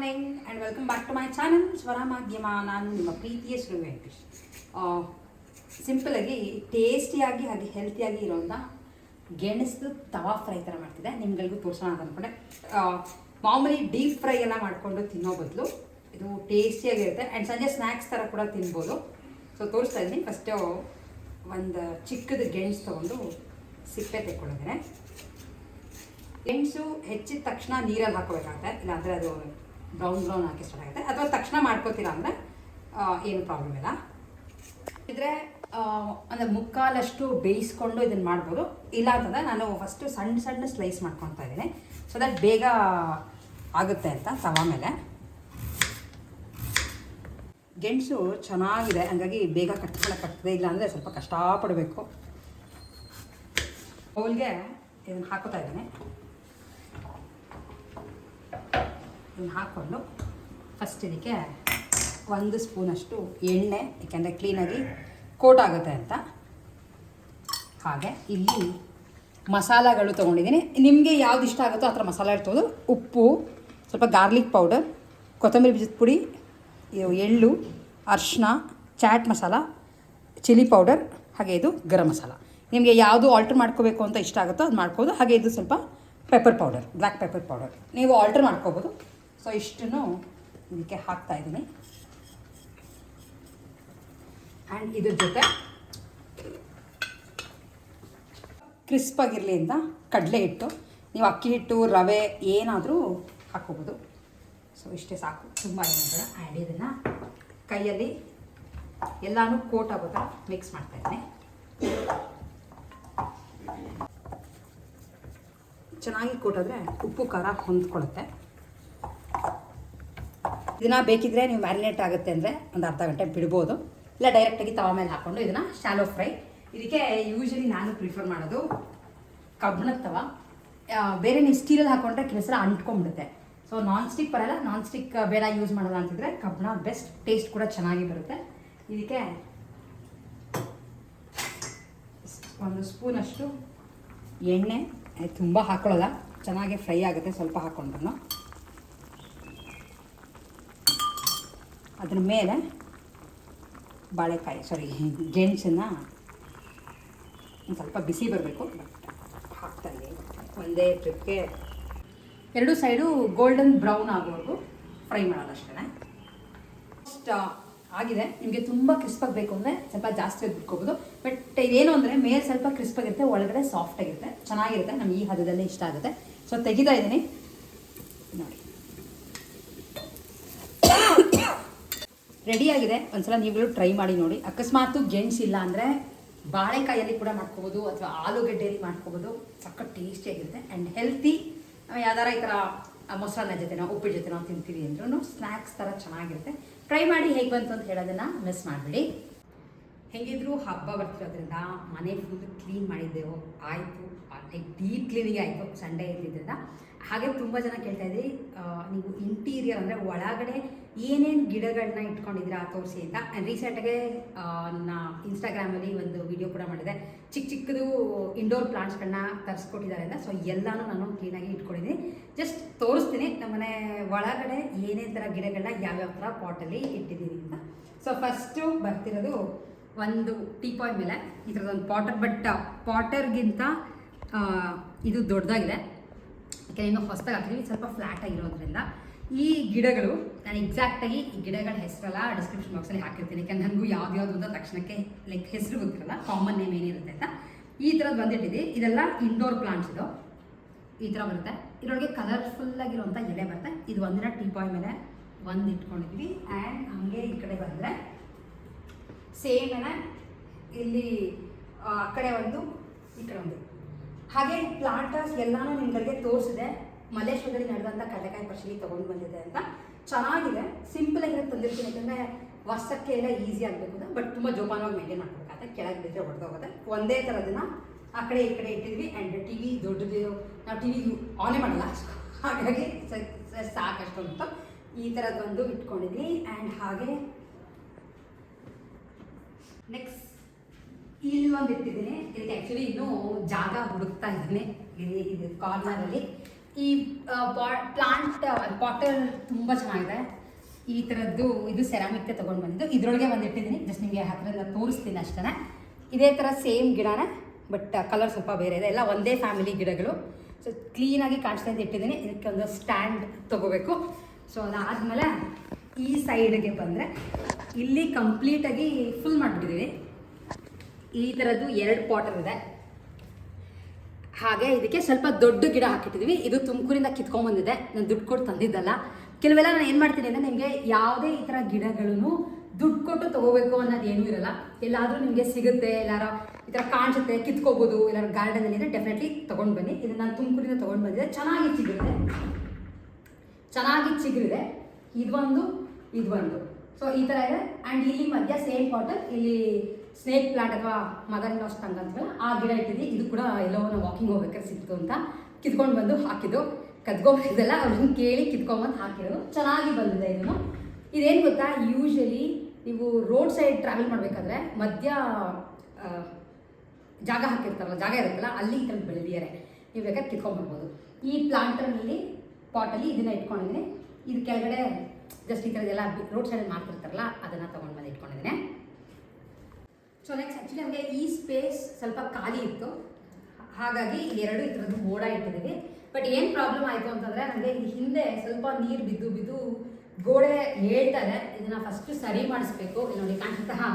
Morning and welcome back to my channel Swara Madhyama. ನಾನು ನಿಮ್ಮ ಪ್ರೀತಿಯ ಶ್ರೀ ವೆಂಕಟೇಶ್. ಸಿಂಪಲಾಗಿ ಟೇಸ್ಟಿಯಾಗಿ ಹಾಗೆ ಹೆಲ್ತಿಯಾಗಿ ಇರೋಂಥ ಗೆಣಸು ತವಾ ಫ್ರೈ ಥರ ಮಾಡ್ತಿದ್ದೆ, ನಿಮ್ಗಳಿಗೂ ತೋರಿಸೋಣ ಅಂತ ಅಂದ್ಕೊಂಡೆ. ಮಾಮೂಲಿ ಡೀಪ್ ಫ್ರೈ ಎಲ್ಲ ಮಾಡಿಕೊಂಡು ತಿನ್ನೋ ಬದಲು ಇದು ಟೇಸ್ಟಿಯಾಗಿರುತ್ತೆ ಆ್ಯಂಡ್ ಸಂಜೆ ಸ್ನ್ಯಾಕ್ಸ್ ಥರ ಕೂಡ ತಿನ್ಬೋದು. ಸೊ ತೋರಿಸ್ತಾ ಇದ್ದೀನಿ. ಫಸ್ಟು ಒಂದು ಚಿಕ್ಕದು ಗೆಣಸು ತೊಗೊಂಡು ಸಿಪ್ಪೆ ತೆಕ್ಕೊಂಡಿದ್ದೇನೆ. ಗೆಣಸು ಹೆಚ್ಚಿದ ತಕ್ಷಣ ನೀರಲ್ಲಿ ಹಾಕೋಬೇಕಾಗುತ್ತೆ, ಇಲ್ಲಾಂದರೆ ಅದು ಬ್ರೌನ್ ಹಾಕಿ ಸ್ಟಾರ್ಟ್ ಆಗುತ್ತೆ. ಅಥವಾ ತಕ್ಷಣ ಮಾಡ್ಕೋತೀರಾ ಅಂದರೆ ಏನು ಪ್ರಾಬ್ಲಮ್ ಇಲ್ಲ. ಇದ್ರೆ ಅಂದರೆ ಮುಕ್ಕಾಲಷ್ಟು ಬೇಯಿಸ್ಕೊಂಡು ಇದನ್ನು ಮಾಡ್ಬೋದು. ಇಲ್ಲ ಅಂತಂದರೆ ನಾನು ಫಸ್ಟು ಸಣ್ಣ ಸಣ್ಣ ಸ್ಲೈಸ್ ಮಾಡ್ಕೊತಾ ಇದ್ದೀನಿ, ಸೊ ದಟ್ ಬೇಗ ಆಗುತ್ತೆ ಅಂತ ತವಾ ಮೇಲೆ. ಗೆಣಸು ಚೆನ್ನಾಗಿದೆ, ಹಂಗಾಗಿ ಬೇಗ ಕಟ್ತದೆ. ಇಲ್ಲ ಅಂದರೆ ಸ್ವಲ್ಪ ಕಷ್ಟಪಡಬೇಕು. ಬೌಲ್ಗೆ ಇದನ್ನು ಹಾಕೋತಾ ಇದ್ದೀನಿ. ಇದನ್ನು ಹಾಕ್ಕೊಂಡು ಫಸ್ಟ್ ಇದಕ್ಕೆ 1 ಸ್ಪೂನಷ್ಟು ಎಣ್ಣೆ, ಏಕೆಂದರೆ ಕ್ಲೀನಾಗಿ ಕೋಟ್ ಆಗುತ್ತೆ ಅಂತ. ಹಾಗೆ ಇಲ್ಲಿ ಮಸಾಲೆಗಳು ತೊಗೊಂಡಿದ್ದೀನಿ. ನಿಮಗೆ ಯಾವ್ದು ಇಷ್ಟ ಆಗುತ್ತೋ ಆ ಥರ ಮಸಾಲೆ ಇರ್ತೋದು. ಉಪ್ಪು, ಸ್ವಲ್ಪ ಗಾರ್ಲಿಕ್ ಪೌಡರ್, ಕೊತ್ತಂಬರಿ ಬೀಜದ ಪುಡಿ, ಎಳ್ಳು, ಅರಿಶಿನ, ಚಾಟ್ ಮಸಾಲ, ಚಿಲ್ಲಿ ಪೌಡರ್, ಹಾಗೆ ಇದು ಗರಂ ಮಸಾಲ. ನಿಮಗೆ ಯಾವುದು ಆಲ್ಟ್ರ್ ಮಾಡ್ಕೋಬೇಕು ಅಂತ ಇಷ್ಟ ಆಗುತ್ತೋ ಅದು ಮಾಡ್ಕೋಬೋದು. ಹಾಗೆ ಇದು ಸ್ವಲ್ಪ pepper powder, black pepper powder ನೀವು ಆಲ್ಟ್ರ್ ಮಾಡ್ಕೋಬೋದು. ಸೊ ಇಷ್ಟನ್ನು ಇದಕ್ಕೆ ಹಾಕ್ತಾಯಿದ್ದೀನಿ. ಆ್ಯಂಡ್ ಇದ್ರ ಜೊತೆ ಕ್ರಿಸ್ಪಾಗಿರಲಿ ಅಂತ ಕಡಲೆ ಹಿಟ್ಟು, ನೀವು ಅಕ್ಕಿ ಹಿಟ್ಟು, ರವೆ ಏನಾದರೂ ಹಾಕ್ಕೋಬೋದು. ಸೊ ಇಷ್ಟೇ ಸಾಕು, ತುಂಬ ಏನಾದರೂ. ಆ್ಯಂಡ್ ಇದನ್ನು ಕೈಯಲ್ಲಿ ಎಲ್ಲನೂ ಕೋಟ್ ಆಗೋ ಥರ ಮಿಕ್ಸ್ ಮಾಡ್ತಾಯಿದ್ದೀನಿ. ಚೆನ್ನಾಗಿ ಕೋಟಾದರೆ ಉಪ್ಪು ಖಾರ ಹೊಂದ್ಕೊಳ್ಳುತ್ತೆ. ಇದನ್ನು ಬೇಕಿದ್ರೆ ನೀವು ಮ್ಯಾರಿನೇಟ್ ಆಗುತ್ತೆ ಅಂದರೆ ಒಂದು ಅರ್ಧ ಗಂಟೆ ಬಿಡ್ಬೋದು. ಇಲ್ಲ ಡೈರೆಕ್ಟಾಗಿ ತವಾ ಮೇಲೆ ಹಾಕ್ಕೊಂಡು ಇದನ್ನು ಶಾಲೋ ಫ್ರೈ. ಇದಕ್ಕೆ ಯೂಶ್ವಲಿ ನಾನು ಪ್ರಿಫರ್ ಮಾಡೋದು ಕಬ್ಬಣದ ತವಾ. ಬೇರೆ ನೀವು ಸ್ಟೀಲಲ್ಲಿ ಹಾಕ್ಕೊಂಡ್ರೆ ಕೆಲಸ ಅಂಟ್ಕೊಂಡ್ಬಿಡುತ್ತೆ. ಸೊ ನಾನ್ ಸ್ಟಿಕ್ ಬರಲ್ಲ, ನಾನ್ ಸ್ಟಿಕ್ ಬೇಡ ಯೂಸ್ ಮಾಡೋಲ್ಲ ಅಂತಿದ್ರೆ ಕಬ್ಬಣ ಬೆಸ್ಟ್, ಟೇಸ್ಟ್ ಕೂಡ ಚೆನ್ನಾಗಿ ಬರುತ್ತೆ. ಇದಕ್ಕೆ 1 ಸ್ಪೂನಷ್ಟು ಎಣ್ಣೆ, ತುಂಬ ಹಾಕೊಳ್ಳೋಲ್ಲ, ಚೆನ್ನಾಗಿ ಫ್ರೈ ಆಗುತ್ತೆ ಸ್ವಲ್ಪ ಹಾಕ್ಕೊಂಡ್ರು. ಅದ್ರ ಮೇಲೆ ಗೆಣಸನ್ನು ಒಂದು ಸ್ವಲ್ಪ ಬಿಸಿ ಬರಬೇಕು, ಹಾಕ್ತಾಯಿದೆ. ಒಂದೇ ಟ್ರಿಪ್ಗೆ 2 ಸೈಡು ಗೋಲ್ಡನ್ ಬ್ರೌನ್ ಆಗೋವರೆಗೂ ಫ್ರೈ ಮಾಡೋದು ಅಷ್ಟೇ. ಫಸ್ಟ್ ಆಗಿದೆ. ನಿಮಗೆ ತುಂಬ ಕ್ರಿಸ್ಪಾಗಿ ಬೇಕು ಅಂದರೆ ಸ್ವಲ್ಪ ಜಾಸ್ತಿ ಬಿಟ್ಕೋಬೋದು. ಬಟ್ ಇದೇನು ಅಂದರೆ ಮೇಲೆ ಸ್ವಲ್ಪ ಕ್ರಿಸ್ಪಾಗಿರುತ್ತೆ, ಒಳಗಡೆ ಸಾಫ್ಟಾಗಿರುತ್ತೆ, ಚೆನ್ನಾಗಿರುತ್ತೆ. ನಮ್ಗೆ ಈ ಹದದಲ್ಲೇ ಇಷ್ಟ ಆಗುತ್ತೆ. ಸೊ ತೆಗಿತಾ ಇದ್ದೀನಿ ನೋಡಿ. ರೆಡಿಯಾಗಿದೆ. ಒಂದ್ಸಲ ನೀವುಗಳು ಟ್ರೈ ಮಾಡಿ ನೋಡಿ. ಅಕಸ್ಮಾತ್ ಗೆಣಸು ಇಲ್ಲ ಅಂದರೆ ಬಾಳೆಕಾಯಲ್ಲಿ ಕೂಡ ಮಾಡ್ಕೋಬೋದು, ಅಥವಾ ಆಲೂಗಡ್ಡೆಯಲ್ಲಿ ಮಾಡ್ಕೋಬೋದು. ಸಖತ್ ಟೇಸ್ಟಿಯಾಗಿರುತ್ತೆ ಆ್ಯಂಡ್ ಹೆಲ್ತಿ. ಯಾವ್ದಾರ ಈ ಥರ ಮೊಸರನ್ನ ಜೊತೆನೋ ಉಪ್ಪಿಟ್ಟು ಜೊತೆನೋ ತಿಂತೀವಿ ಅಂದ್ರೂ ಸ್ನ್ಯಾಕ್ಸ್ ಥರ ಚೆನ್ನಾಗಿರುತ್ತೆ. ಟ್ರೈ ಮಾಡಿ, ಹೇಗೆ ಬಂತು ಅಂತ ಹೇಳೋದನ್ನು ಮಿಸ್ ಮಾಡಿಬಿಡಿ. ಹೇಗಿದ್ರು ಹಬ್ಬ ಬರ್ತಿರೋದ್ರಿಂದ ಮನೆ ಫುಲ್ ಕ್ಲೀನ್ ಮಾಡಿದ್ದೆವು, ಆಯಿತು. ಡೀಪ್ ಕ್ಲೀನಿಂಗ್ ಆಯಿತು ಸಂಡೇ ಇದ್ದಿದ್ದರಿಂದ. ಹಾಗೆ ತುಂಬ ಜನ ಕೇಳ್ತಾಯಿದ್ರಿ, ನೀವು ಇಂಟೀರಿಯರ್ ಅಂದರೆ ಒಳಗಡೆ ಏನೇನು ಗಿಡಗಳನ್ನ ಇಟ್ಕೊಂಡಿದ್ದೀರಾ ತೋರಿಸಿ ಅಂತ. ಆ್ಯಂಡ್ ರೀಸೆಂಟಾಗೆ ನನ್ನ ಇನ್ಸ್ಟಾಗ್ರಾಮಲ್ಲಿ ಒಂದು ವಿಡಿಯೋ ಕೂಡ ಮಾಡಿದೆ. ಚಿಕ್ಕದು ಇಂಡೋರ್ ಪ್ಲಾಂಟ್ಸ್ಗಳನ್ನ ತರಿಸ್ಕೊಟ್ಟಿದ್ದಾರೆ ಅಂತ. ಸೊ ಎಲ್ಲನೂ ನಾನು ಕ್ಲೀನಾಗಿ ಇಟ್ಕೊಂಡಿದ್ದೀನಿ. ಜಸ್ಟ್ ತೋರಿಸ್ತೀನಿ ನಮ್ಮನೆ ಒಳಗಡೆ ಏನೇ ಥರ ಗಿಡಗಳನ್ನ ಯಾವ್ಯಾವ ಥರ ಪಾಟಲ್ಲಿ ಇಟ್ಟಿದ್ದೀನಿ ಅಂತ. ಸೊ ಫಸ್ಟು ಬರ್ತಿರೋದು ಒಂದು ಟೀಪಾಯ್ ಮೇಲೆ ಈ ಥರದೊಂದು ಪಾಟರ್. ಬಟ್ ಪಾಟರ್ಗಿಂತ ಇದು ದೊಡ್ಡದಾಗಿದೆ, ಯಾಕೆಂದರೆ ಇನ್ನೂ ಹೊಸದಾಗಿ ಹಾಕಿದ್ವಿ, ಸ್ವಲ್ಪ ಫ್ಲ್ಯಾಟ್ ಆಗಿರೋದ್ರಿಂದ. ಈ ಗಿಡಗಳು ನಾನು ಎಕ್ಸಾಕ್ಟಾಗಿ ಈ ಗಿಡಗಳ ಹೆಸರೆಲ್ಲ ಡಿಸ್ಕ್ರಿಪ್ಷನ್ ಬಾಕ್ಸಲ್ಲಿ ಹಾಕಿರ್ತೀನಿ. ಯಾಕಂದ್ರೆ ನನಗೂ ಯಾವ್ದು ಅಂತ ತಕ್ಷಣಕ್ಕೆ ಹೆಸರು ಗೊತ್ತಿರಲ್ಲ, ಕಾಮನ್ ನೇಮ್ ಏನಿರುತ್ತೆ ಅಂತ. ಈ ಥರದ್ದು ಬಂದಿಟ್ಟಿದೆ. ಇದೆಲ್ಲ ಇಂಡೋರ್ ಪ್ಲಾಂಟ್ಸ್. ಇದು ಈ ಥರ ಬರುತ್ತೆ. ಇದರೊಳಗೆ ಕಲರ್ಫುಲ್ಲಾಗಿರುವಂಥ ಎಲೆ ಬರುತ್ತೆ. ಇದು ಒಂದಿನ ಟೀಪಾಯ್ ಮೇಲೆ ಒಂದು ಇಟ್ಕೊಂಡಿದ್ವಿ. ಆ್ಯಂಡ್ ಹಂಗೆ ಈ ಕಡೆ ಬಂದರೆ ಸೇಮ್ ಇಲ್ಲಿ ಆ ಕಡೆ ಒಂದು, ಈ ಕಡೆ ಒಂದು. ಹಾಗೆ ಪ್ಲಾಂಟರ್ಸ್ ಎಲ್ಲನೂ ನಿಮ್ಗಳಿಗೆ ತೋರಿಸಿದೆ. ಮಲೇಶ್ವರದಲ್ಲಿ ನಡೆದಂಥ ಕಡಲೆಕಾಯಿ ಪರ್ಶಿಲಿ ತೊಗೊಂಡು ಬಂದಿದೆ ಅಂತ. ಚೆನ್ನಾಗಿದೆ, ಸಿಂಪಲಾಗಿರೋ ತಂದಿರ್ತೀನಿ. ಯಾಕಂದರೆ ವರ್ಷಕ್ಕೆ ಎಲ್ಲ ಈಸಿ ಆಗಬೇಕು ಅಂತ. ಬಟ್ ತುಂಬ ಜೋಪಾನವಾಗಿ ಮೇಂಟೈನ್ ಮಾಡ್ಕೊಬೇಕಾಗುತ್ತೆ, ಕೆಳಗೆ ಬಿದ್ದರೆ ಹೊಡೆದೋಗುತ್ತೆ. ಒಂದೇ ಥರದನ್ನ ಆ ಕಡೆ ಈ ಕಡೆ ಇಟ್ಟಿದ್ವಿ. ಆ್ಯಂಡ್ ಟಿ ವಿ ದೊಡ್ಡದು, ನಾವು ಟಿ ವಿ ಆನೇ ಮಾಡಲ್ಲ, ಹಾಗಾಗಿ ಸಾಕಷ್ಟು ಅಂತ ಈ ಥರದ್ದೊಂದು ಇಟ್ಕೊಂಡಿದ್ವಿ. ಆ್ಯಂಡ್ ಹಾಗೆ ನೆಕ್ಸ್ಟ್ ಇಲ್ಲಿ ಒಂದು ಇಟ್ಟಿದ್ದೀನಿ. ಇದಕ್ಕೆ ಆ್ಯಕ್ಚುಲಿ ಇನ್ನೂ ಜಾಗ ಹುಡುಕ್ತಾ ಇದ್ದೀನಿ. ಇದು ಕಾರ್ನರಲ್ಲಿ ಈ ಪ್ಲಾಂಟ್ ಪಾಟರ್ ತುಂಬ ಚೆನ್ನಾಗಿದೆ. ಈ ಥರದ್ದು ಇದು ಸೆರಾಮಿಕ್ಗೆ ತೊಗೊಂಡು ಬಂದಿದ್ದು, ಇದರೊಳಗೆ ಬಂದಿಟ್ಟಿದ್ದೀನಿ. ಜಸ್ಟ್ ನಿಮಗೆ ಹತ್ತಿರದಿಂದ ತೋರಿಸ್ತೀನಿ ಅಷ್ಟೇ. ಇದೇ ಥರ ಸೇಮ್ ಗಿಡನೇ, ಬಟ್ ಕಲರ್ ಸ್ವಲ್ಪ ಬೇರೆ ಇದೆ. ಎಲ್ಲ ಒಂದೇ ಫ್ಯಾಮಿಲಿ ಗಿಡಗಳು. ಸೊ ಕ್ಲೀನಾಗಿ ಕಾಣಿಸ್ತಾ ಅಂತ ಇಟ್ಟಿದ್ದೀನಿ. ಇದಕ್ಕೆ ಒಂದು ಸ್ಟ್ಯಾಂಡ್ ತೊಗೋಬೇಕು. ಸೊ ಅದಾದಮೇಲೆ ಈ ಸೈಡ್ಗೆ ಬಂದರೆ ಇಲ್ಲಿ ಕಂಪ್ಲೀಟಾಗಿ ಫುಲ್ ಮಾಡಿಬಿಟ್ಟಿದ್ದೀವಿ. ಈ ಥರದ್ದು 2 ಪಾಟರ್ ಇದೆ. ಹಾಗೆ ಇದಕ್ಕೆ ಸ್ವಲ್ಪ ದೊಡ್ಡ ಗಿಡ ಹಾಕಿಟ್ಟಿದ್ದೀವಿ. ಇದು ತುಮಕೂರಿಂದ ಕಿತ್ಕೊಂಡ್ಬಂದಿದೆ, ನಾನು ದುಡ್ಡು ಕೊಟ್ಟು ತಂದಿದ್ದಲ್ಲ. ಕೆಲವೆಲ್ಲ ನಾನು ಏನು ಮಾಡ್ತೀನಿ ಅಂದರೆ, ನಿಮಗೆ ಯಾವುದೇ ಈ ಥರ ಗಿಡಗಳನ್ನು ದುಡ್ಡು ಕೊಟ್ಟು ತೊಗೋಬೇಕು ಅನ್ನೋದು ಏನೂ ಇರಲ್ಲ. ಎಲ್ಲಾದರೂ ನಿಮಗೆ ಸಿಗುತ್ತೆ, ಎಲ್ಲಾರು ಈ ಥರ ಕಾಣಿಸುತ್ತೆ, ಕಿತ್ಕೋಬೋದು, ಎಲ್ಲಾರು ಗಾರ್ಡನಲ್ಲಿ ಇದ್ದರೆ ಡೆಫಿನೆಟ್ಲಿ ತೊಗೊಂಡು ಬನ್ನಿ. ಇದನ್ನು ನಾನು ತುಮಕೂರಿಂದ ತೊಗೊಂಡು ಬಂದಿದ್ದೆ. ಚೆನ್ನಾಗಿ ಚಿಗುರಿದೆ. ಇದೊಂದು. ಸೊ ಈ ಥರ ಇದೆ. ಆ್ಯಂಡ್ ಇಲ್ಲಿ ಮಧ್ಯ ಸೇಮ್ ಪಾಟರ್, ಇಲ್ಲಿ ಸ್ನೇಕ್ ಪ್ಲಾಂಟ್ ಅಥವಾ ಮದರ್ ಲಾಸ್ಟ್ ತಂಗ ಅಂತೀವಲ್ಲ ಆ ಗಿಡ ಇಟ್ಟಿದ್ವಿ. ಇದು ಕೂಡ ಎಲ್ಲೋ ನಾವು ವಾಕಿಂಗ್ ಹೋಗ್ಬೇಕಾದ್ರೆ ಸಿಕ್ತು ಅಂತ ಕಿತ್ಕೊಂಡು ಬಂದು ಹಾಕಿದ್ದು. ಕದ್ಕೊಂಡ್ಬಂದಿದ್ದೆಲ್ಲ ಅವ್ರನ್ನ ಕೇಳಿ ಕಿತ್ಕೊಂಡ್ಬಂದು ಹಾಕಿರೋದು. ಚೆನ್ನಾಗಿ ಬಂದಿದೆ ಇದನ್ನು. ಇದೇನು ಗೊತ್ತಾ, ಯೂಶಲಿ ನೀವು ರೋಡ್ ಸೈಡ್ ಟ್ರಾವೆಲ್ ಮಾಡಬೇಕಾದ್ರೆ ಮಧ್ಯ ಜಾಗ ಹಾಕಿರ್ತಾರಲ್ಲ, ಜಾಗ ಇರುತ್ತಲ್ಲ, ಅಲ್ಲಿ ಈ ಥರ ಬೆಳೆದಿದ್ದಾರೆ. ನೀವು ಬೇಕಾದ್ರೆ ಕಿತ್ಕೊಂಡ್ಬರ್ಬೋದು. ಈ ಪ್ಲಾಂಟರ್ನಲ್ಲಿ ಪಾಟಲ್ಲಿ ಇದನ್ನು ಇಟ್ಕೊಂಡಿದ್ದೀನಿ. ಇದು ಕೆಳಗಡೆ ಜಸ್ಟ್ ಈ ಥರದ್ದೆಲ್ಲ ರೋಡ್ ಸೈಡಲ್ಲಿ ಮಾಡ್ತಿರ್ತಾರಲ್ಲ ಅದನ್ನು ತೊಗೊಂಡು ಬಂದು ಇಟ್ಕೊಂಡಿದ್ದೀನಿ. ಸೊ ನೆಕ್ಸ್ಟ್ ಆ್ಯಕ್ಚುಲಿ ನಮಗೆ ಈ ಸ್ಪೇಸ್ ಸ್ವಲ್ಪ ಖಾಲಿ ಇತ್ತು, ಹಾಗಾಗಿ ಎರಡು ಈ ಥರದ್ದು ಮೋಡ ಇಟ್ಟಿದ್ದೀವಿ. ಬಟ್ ಏನು ಪ್ರಾಬ್ಲಮ್ ಆಯಿತು ಅಂತಂದರೆ, ನನಗೆ ಇಲ್ಲಿ ಹಿಂದೆ ಸ್ವಲ್ಪ ನೀರು ಬಿದ್ದು ಗೋಡೆ ಹೇಳ್ತಾ ಇದೆ. ಇದನ್ನು ಫಸ್ಟು ಸರಿ ಮಾಡಿಸ್ಬೇಕು. ಇಲ್ಲಿ ನೋಡಿ ಕಾಣಿಸ್ತಾ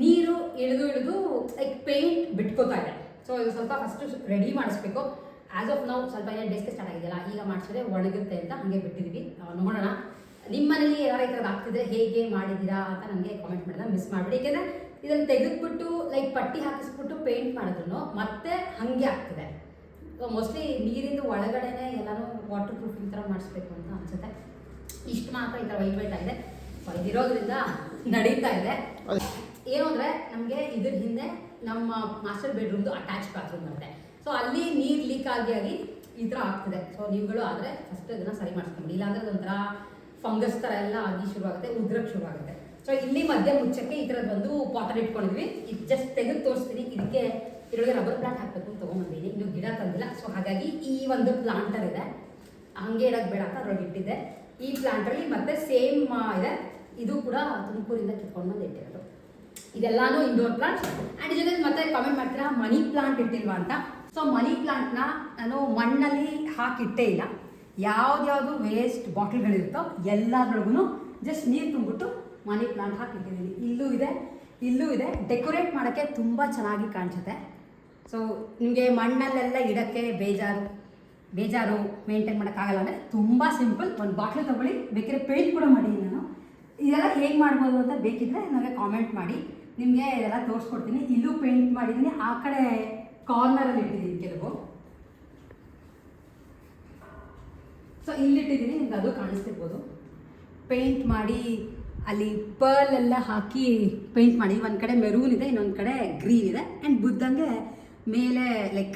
ನೀರು ಇಳಿದು ಲೈಕ್ ಪೇಂಟ್ ಬಿಟ್ಕೋತಾ ಇದೆ. ಸೊ ಇದು ಸ್ವಲ್ಪ ಫಸ್ಟು ರೆಡಿ ಮಾಡಿಸ್ಬೇಕು. ಆ್ಯಸ್ ಆಫ್ ನಾವು ಸ್ವಲ್ಪ ಏನು ಡೇಸ್ಗೆ ಸ್ಟಾರ್ಟ್ ಆಗಿದೆಯಲ್ಲ, ಈಗ ಮಾಡಿಸಿದ್ರೆ ಒಣಗುತ್ತೆ ಅಂತ ಹಾಗೆ ಬಿಟ್ಟಿದ್ದೀವಿ. ನೋಡೋಣ. ನಿಮ್ಮ ಮನೇಲಿ ಯಾರು ಈ ಥರದ್ದು ಆಗ್ತಿದ್ರೆ ಹೇಗೆ ಮಾಡಿದ್ದೀರಾ ಅಂತ ನನಗೆ ಕಾಮೆಂಟ್ ಮಾಡಿದ್ರೆ ಮಿಸ್ ಮಾಡಿಬಿಡಿ. ಏಕೆಂದರೆ ಇದನ್ನು ತೆಗೆದುಬಿಟ್ಟು ಲೈಕ್ ಪಟ್ಟಿ ಹಾಕಿಸ್ಬಿಟ್ಟು ಪೇಂಟ್ ಮಾಡಿದ್ರು ಮತ್ತೆ ಹಾಗೆ ಆಗ್ತಿದೆ. ಸೊ ಮೋಸ್ಟ್ಲಿ ನೀರಿಂದು ಒಳಗಡೆನೇ ಎಲ್ಲನೂ ವಾಟರ್ ಪ್ರೂಫಿಂಗ್ ಥರ ಮಾಡಿಸ್ಬೇಕು ಅಂತ ಅನಿಸುತ್ತೆ. ಇಷ್ಟು ಮಾತ್ರ ಈ ಥರ ವೈಟ್ ಆಗಿದೆ. ಸೊ ಇದಿರೋದ್ರಿಂದ ನಡೀತಾ ಇದೆ. ಏನು ಅಂದರೆ, ನಮಗೆ ಇದ್ರ ಹಿಂದೆ ನಮ್ಮ ಮಾಸ್ಟರ್ ಬೆಡ್ರೂಮ್ದು ಅಟ್ಯಾಚ್ ಬಾತ್ರೂಮ್ ಬರುತ್ತೆ. ಸೊ ಅಲ್ಲಿ ನೀರು ಲೀಕ್ ಆಗಿ ಈ ಥರ ಆಗ್ತಿದೆ. ಸೊ ನೀವುಗಳು ಆದರೆ ಫಸ್ಟ್ ಇದನ್ನು ಸರಿ ಮಾಡಿಸ್ಕೊಂಬಿಡಿ. ಇಲ್ಲಾಂದರೆ ಅದೊಂಥರ ಫಂಗಸ್ ಥರ ಎಲ್ಲ ಆಗಿ ಶುರುವಾಗುತ್ತೆ, ಉದ್ರಕ್ಕೆ ಶುರುವಾಗುತ್ತೆ. ಸೊ ಇಲ್ಲಿ ಮಧ್ಯ ಮುಚ್ಚಕ್ಕೆ ಈ ಥರದ್ದು ಒಂದು ಪಾಟರ್ ಇಟ್ಕೊಂಡಿದ್ವಿ. ಇದು ಜಸ್ಟ್ ತೆಗೆದು ತೋರಿಸ್ತೀನಿ. ಇದರೊಳಗೆ ರಬ್ಬರ್ ಪ್ಲಾಂಟ್ ಹಾಕಬೇಕು ಅಂತ ತೊಗೊಂಡ್ಬಂದಿದ್ದೀನಿ. ಇನ್ನು ಗಿಡ ತಂದಿಲ್ಲ. ಸೊ ಹಾಗಾಗಿ ಈ ಒಂದು ಪ್ಲಾಂಟರ್ ಇದೆ, ಹಂಗೆ ಇಡೋಕ್ಕೆ ಬೇಡ ಅಂತ ಅದ್ರೊಳಗೆ ಇಟ್ಟಿದ್ದೆ. ಈ ಪ್ಲಾಂಟರಲ್ಲಿ ಮತ್ತೆ ಸೇಮ್ ಇದೆ. ಇದು ಕೂಡ ತುಮಕೂರಿಂದ ಕಿತ್ಕೊಂಡು ಬಂದು ಇಟ್ಟಿರೋದು. ಇದೆಲ್ಲಾನು ಇಂಡೋರ್ ಪ್ಲಾಂಟ್. ಆ್ಯಂಡ್ ಇದರಲ್ಲಿ ಮತ್ತೆ ಕಾಮೆಂಟ್ ಮಾಡ್ತೀರಾ ಮನಿ ಪ್ಲಾಂಟ್ ಇಟ್ಟಿಲ್ವಾ ಅಂತ. ಸೊ ಮನಿ ಪ್ಲಾಂಟ್ನ ನಾನು ಮಣ್ಣಲ್ಲಿ ಹಾಕಿಟ್ಟೇ ಇಲ್ಲ. ಯಾವ್ದು ವೇಸ್ಟ್ ಬಾಟಲ್ಗಳಿರುತ್ತೋ ಎಲ್ಲದ್ರೊಳಗೂ ಜಸ್ಟ್ ನೀರು ತುಂಬಿಟ್ಟು ಮನಿ ಪ್ಲಾಂಟ್ ಹಾಕಿಟ್ಟಿದ್ದೀನಿ. ಇಲ್ಲೂ ಇದೆ. ಡೆಕೋರೇಟ್ ಮಾಡೋಕ್ಕೆ ತುಂಬ ಚೆನ್ನಾಗಿ ಕಾಣಿಸುತ್ತೆ. ಸೊ ನಿಮಗೆ ಮಣ್ಣಲ್ಲೆಲ್ಲ ಇಡೋಕ್ಕೆ ಬೇಜಾರು ಮೇಂಟೈನ್ ಮಾಡೋಕ್ಕಾಗಲ್ಲ ಅಂದರೆ ತುಂಬ ಸಿಂಪಲ್. ಒಂದು ಬಾಟ್ಲು ತೊಗೊಳ್ಳಿ, ಬೇಕಿದ್ರೆ ಪೇಂಟ್ ಕೂಡ ಮಾಡಿದ್ದೀನಿ ನಾನು. ಇದೆಲ್ಲ ಹೇಗೆ ಮಾಡ್ಬೋದು ಅಂತ ಬೇಕಿದ್ರೆ ನನಗೆ ಕಾಮೆಂಟ್ ಮಾಡಿ, ನಿಮಗೆ ಇದೆಲ್ಲ ತೋರಿಸ್ಕೊಡ್ತೀನಿ. ಇಲ್ಲೂ ಪೇಂಟ್ ಮಾಡಿದ್ದೀನಿ, ಆ ಕಡೆ ಕಾರ್ನರಲ್ಲಿ ಇಟ್ಟಿದ್ದೀನಿ ಕೆಲವು. ಸೊ ಇಲ್ಲಿಟ್ಟಿದ್ದೀನಿ, ನಿಮ್ಗೆ ಅದು ಕಾಣಿಸ್ತಿರ್ಬೋದು. ಪೇಂಟ್ ಮಾಡಿ ಅಲ್ಲಿ ಪರ್ಲ್ ಎಲ್ಲ ಹಾಕಿ ಪೇಂಟ್ ಮಾಡಿ. ಒಂದು ಕಡೆ ಮೆರೂನ್ ಇದೆ, ಇನ್ನೊಂದು ಕಡೆ ಗ್ರೀನ್ ಇದೆ. ಆ್ಯಂಡ್ ಬುದ್ಧಂಗೆ ಮೇಲೆ ಲೈಕ್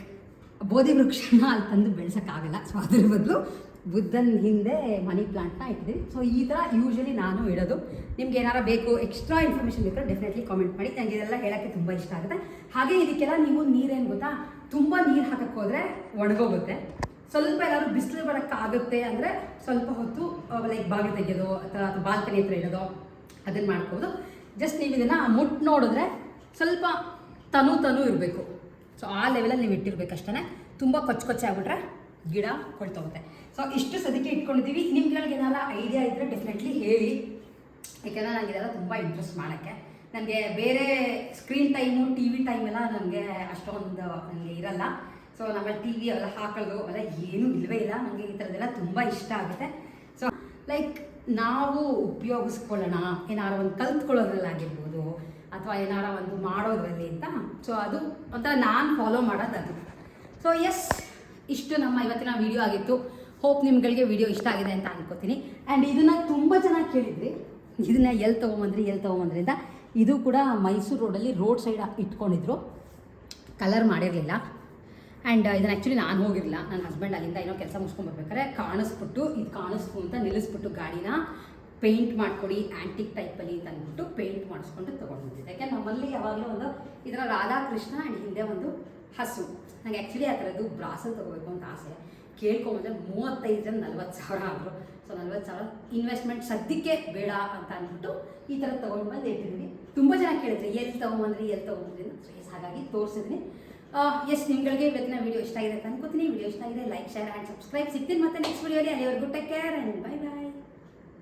ಬೋಧಿ ವೃಕ್ಷನ ಅಲ್ಲಿ ತಂದು ಬೆಳೆಸೋಕ್ಕಾಗಲ್ಲ. ಸೊ ಅದ್ರ ಬದಲು ಬುದ್ಧನ ಹಿಂದೆ ಮನಿ ಪ್ಲಾಂಟ್ನ ಇಟ್ಟಿದ್ದೀವಿ. ಸೊ ಈ ಥರ ಯೂಶ್ವಲಿ ನಾನು ಇಡೋದು. ನಿಮ್ಗೆ ಏನಾರು ಬೇಕು, ಎಕ್ಸ್ಟ್ರಾ ಇನ್ಫಾರ್ಮೇಷನ್ ಬೇಕಾದ್ರೆ ಡೆಫಿನೆಟ್ಲಿ ಕಾಮೆಂಟ್ ಮಾಡಿ. ನನಗೆ ಇದೆಲ್ಲ ಹೇಳೋಕ್ಕೆ ತುಂಬ ಇಷ್ಟ ಆಗುತ್ತೆ. ಹಾಗೆ ಇದಕ್ಕೆಲ್ಲ ನೀವು ನೀರೇನು ಗೊತ್ತಾ, ತುಂಬ ನೀರು ಹಾಕಕ್ಕೆ ಹೋದರೆ ಒಣಗೋಗುತ್ತೆ. ಸ್ವಲ್ಪ ಎಲ್ಲರೂ ಬಿಸಿಲು ಬರೋಕ್ಕಾಗುತ್ತೆ ಅಂದರೆ ಸ್ವಲ್ಪ ಹೊತ್ತು ಲೈಕ್ ಬಾಗಿಲು ತೆಗೆಯೋದು ಅಥವಾ ಬಾಲ್ಕನಿ ಹತ್ರ ಇಡೋದು ಅದನ್ನು ಮಾಡ್ಕೋಬೋದು. ಜಸ್ಟ್ ನೀವು ಇದನ್ನು ಮುಟ್ಟು ನೋಡಿದ್ರೆ ಸ್ವಲ್ಪ ತನು ಇರಬೇಕು. ಸೊ ಆ ಲೆವೆಲಲ್ಲಿ ನೀವು ಇಟ್ಟಿರ್ಬೇಕಷ್ಟೇ. ತುಂಬ ಕೊಚ್ಚೆ ಆಗ್ಬಿಟ್ರೆ ಗಿಡ ಕೊಳ್ತೋಗುತ್ತೆ. ಸೊ ಇಷ್ಟು ಸದ್ಯಕ್ಕೆ ಇಟ್ಕೊಂಡಿದ್ದೀವಿ. ನಿಮ್ಗಳಿಗೆ ಏನಾರ ಐಡಿಯಾ ಇದ್ದರೆ ಡೆಫಿನೆಟ್ಲಿ ಹೇಳಿ. ಯಾಕೆಂದರೆ ನನಗೆ ಇದೆಲ್ಲ ತುಂಬ ಇಂಟ್ರೆಸ್ಟ್ ಮಾಡೋಕ್ಕೆ. ನನಗೆ ಬೇರೆ ಸ್ಕ್ರೀನ್ ಟೈಮು TV ಟೈಮ್ ಎಲ್ಲ ನನಗೆ ಅಷ್ಟೊಂದು ನನಗೆ ಇರಲ್ಲ. ಸೊ ನಮ್ಮಲ್ಲಿ TV ಅವೆಲ್ಲ ಹಾಕೋದು ಅವೆಲ್ಲ ಏನೂ ಇಲ್ಲವೇ ಇಲ್ಲ. ನನಗೆ ಈ ಥರದ್ದೆಲ್ಲ ತುಂಬ ಇಷ್ಟ ಆಗುತ್ತೆ. ಸೊ ಲೈಕ್ ನಾವು ಉಪಯೋಗಿಸ್ಕೊಳ್ಳೋಣ, ಏನಾರು ಒಂದು ಕಲ್ತ್ಕೊಳ್ಳೋದ್ರಲ್ಲಾಗಿರ್ಬೋದು ಅಥವಾ ಏನಾರ ಒಂದು ಮಾಡೋದ್ರಲ್ಲಿ ಅಂತ. ಸೊ ಅದು ಒಂಥರ ನಾನು ಫಾಲೋ ಮಾಡೋದು ಅದು. ಸೊ ಎಸ್, ಇಷ್ಟು ನಮ್ಮ ಇವತ್ತಿನ ವಿಡಿಯೋ ಆಗಿತ್ತು. ಹೋಪ್ ನಿಮ್ಗಳಿಗೆ ವಿಡಿಯೋ ಇಷ್ಟ ಆಗಿದೆ ಅಂತ ಅನ್ಕೋತೀನಿ. ಆ್ಯಂಡ್ ಇದನ್ನು ತುಂಬ ಚೆನ್ನಾಗಿ ಕೇಳಿದ್ರಿ, ಇದನ್ನು ಎಲ್ಲಿ ತೊಗೊಂಬಂದ್ರಿ ಅಂತ. ಇದು ಕೂಡ ಮೈಸೂರು ರೋಡಲ್ಲಿ ರೋಡ್ ಸೈಡ್ ಇಟ್ಕೊಂಡಿದ್ರು, ಕಲರ್ ಮಾಡಿರಲಿಲ್ಲ. ಆ್ಯಂಡ್ ಇದನ್ನು ಆ್ಯಕ್ಚುಲಿ ನಾನು ಹೋಗಿರಲಿಲ್ಲ, ನನ್ನ ಹಸ್ಬೆಂಡ್ ಅಲ್ಲಿಂದ ಏನೋ ಕೆಲಸ ಮುಗಿಸ್ಕೊಂಡ್ಬರ್ಬೇಕಾದ್ರೆ ಕಾಣಿಸ್ತು ಅಂತ ನಿಲ್ಲಿಸ್ಬಿಟ್ಟು ಗಾಡಿನ ಪೇಂಟ್ ಮಾಡ್ಕೊಡಿ ಆ್ಯಂಟಿಕ್ ಟೈಪಲ್ಲಿ ಅಂತ ಅಂದ್ಬಿಟ್ಟು ಪೇಂಟ್ ಮಾಡಿಸ್ಕೊಂಡು ತೊಗೊಂಡು ಬಂದಿದ್ದೆ. ಯಾಕೆ ನಮ್ಮಲ್ಲಿ ಯಾವಾಗಲೂ ಒಂದು ಇದರ ರಾಧಾಕೃಷ್ಣ ಆ್ಯಂಡ್ ಹಿಂದೆ ಒಂದು ಹಸು. ನನಗೆ ಆ್ಯಕ್ಚುಲಿ ಆ ಥರದ್ದು ಬ್ರಾಸಲ್ಲಿ ತೊಗೋಬೇಕು ಅಂತ ಆಸೆ. ಕೇಳ್ಕೊಂಬಂದರೆ 35,000-40,000 ಆದರು. ಸೊ 40,000 ಇನ್ವೆಸ್ಟ್ಮೆಂಟ್ ಸದ್ಯಕ್ಕೆ ಬೇಡ ಅಂತ ಅಂದ್ಬಿಟ್ಟು ಈ ಥರ ತೊಗೊಂಡು ಬಂದು ಇಟ್ಟಿದ್ದೀನಿ. ತುಂಬ ಜನ ಕೇಳಿದ್ರೆ ಎಲ್ಲಿ ತೊಗೊಂಬಂದ್ರಿ ಅಂತ. ಹಾಗಾಗಿ ತೋರಿಸಿದ್ದೀನಿ. ಎಸ್, ನಿಮ್ಗಳಿಗೆ ಇವತ್ತಿನ ವೀಡಿಯೋ ಇಷ್ಟ ಆಗಿದೆ ಅಂತ ಅನ್ಕೋತೀನಿ. ವೀಡಿಯೋ ಇಷ್ಟ ಆಗಿದೆ ಲೈಕ್, ಶೇರ್ ಆ್ಯಂಡ್ ಸಬ್ಸ್ಕ್ರೈಬ್. ಸಿಗ್ತೀನಿ ಮತ್ತೆ ನೆಕ್ಸ್ಟ್ ವೀಡಿಯೋಲಿ. ಅಲ್ಲಿವರೆಗೂ take care and bye bye.